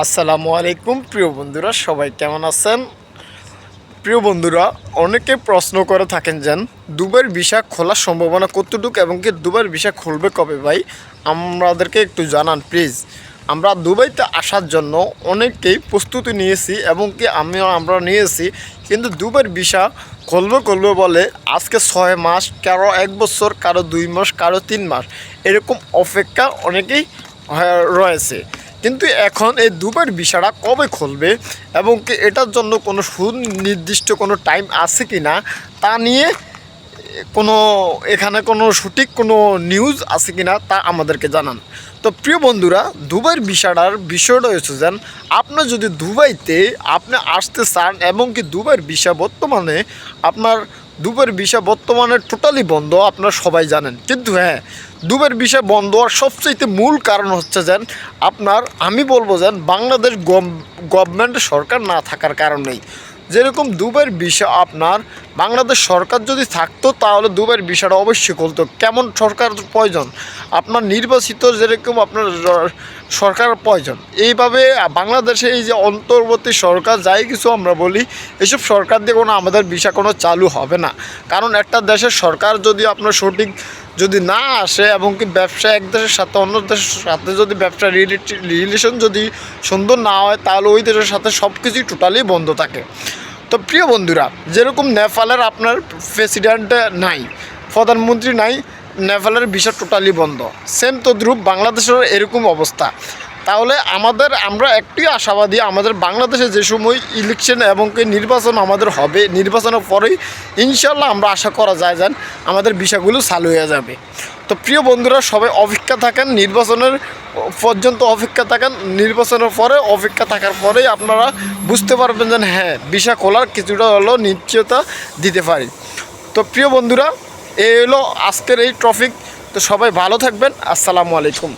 আসসালামু আলাইকুম প্রিয় বন্ধুরা, সবাই কেমন আছেন? প্রিয় বন্ধুরা, অনেকে প্রশ্ন করে থাকেন যে দুবাইয়ের ভিসা খোলার সম্ভাবনা কতটুকু এবং কি দুবাইয়ের ভিসা খুলবে কবে ভাই, আমাদেরকে একটু জানান প্লিজ। আমরা দুবাইতে আসার জন্য অনেকেই প্রস্তুতি নিয়েছি এবং কি আমরা নিয়েছি, কিন্তু দুবাইয়ের ভিসা খুলবে বলে আজকে 6 মাস, কারো 1 বছর, কারো 2 মাস, কারো 3 মাস এরকম অপেক্ষা অনেকেই রয়েছে। কিন্তু এখন এই দুবাইয়ের ভিসাটা কবে খুলবে এবং কি এটার জন্য কোনো সুনির্দিষ্ট কোনো টাইম আছে কি না তা নিয়ে কোনো এখানে কোনো সঠিক কোনো নিউজ আছে কি না তা আমাদেরকে জানান। তো প্রিয় বন্ধুরা, দুবাইয়ের ভিসাটার বিষয়টা হচ্ছে যেন আপনার যদি দুবাইতে আপনি আসতে চান এবং কি দুবাইয়ের ভিসা বর্তমানে টোটালি বন্ধ, আপনারা সবাই জানেন। কিন্তু হ্যাঁ, দুবাইয়ের ভিসা বন্ধ হওয়ার সবচেয়ে মূল কারণ হচ্ছে যেন আমি বলবো যেন বাংলাদেশ গভর্নমেন্ট সরকার না থাকার কারণেই। যেরকম দুবাইয়ের ভিসা আপনার বাংলাদেশ সরকার যদি থাকতো তাহলে দুবাইয়ের ভিসাটা অবশ্যই খুলতো। কেমন সরকার প্রয়োজন? আপনার নির্বাচিত যেরকম আপনার সরকার প্রয়োজন। এইভাবে বাংলাদেশে এই যে অন্তর্বর্তী সরকার যাই কিছু আমরা বলি, এসব সরকার দিয়ে কোনো আমাদের ভিসা কোনো চালু হবে না। কারণ একটা দেশের সরকার যদি আপনার সঠিক যদি না আসে এবং কি ব্যবসা এক দেশের সাথে অন্য দেশের সাথে যদি ব্যবসা রিলেশন যদি সুন্দর না হয় তাহলে ওই দেশের সাথে সব কিছুই টোটালি বন্ধ থাকে। তো প্রিয় বন্ধুরা, যেরকম নেপালের আপনার প্রেসিডেন্ট নাই, প্রধানমন্ত্রী নাই, নেপালের ভিসা টোটালি বন্ধ, সেম তদ্রূপ বাংলাদেশের এরকম অবস্থা। তাহলে আমরা একটি আশাবাদী, আমাদের বাংলাদেশে যে সময় ইলেকশন এবং নির্বাচন আমাদের হবে, নির্বাচনের পরেই ইনশাল্লাহ আমরা আশা করা যায় যেন আমাদের ভিসাগুলো চালু হয়ে যাবে। তো প্রিয় বন্ধুরা, সবাই অপেক্ষা থাকেন, নির্বাচনের পর্যন্ত অপেক্ষা থাকেন। নির্বাচনের পরে অপেক্ষা থাকার পরেই আপনারা বুঝতে পারবেন যে হ্যাঁ, ভিসা খোলার কিছুটা হলো নিশ্চয়তা দিতে পারি। তো প্রিয় বন্ধুরা, এই হলো আজকের এই টপিক। তো সবাই ভালো থাকবেন। আসসালামু আলাইকুম।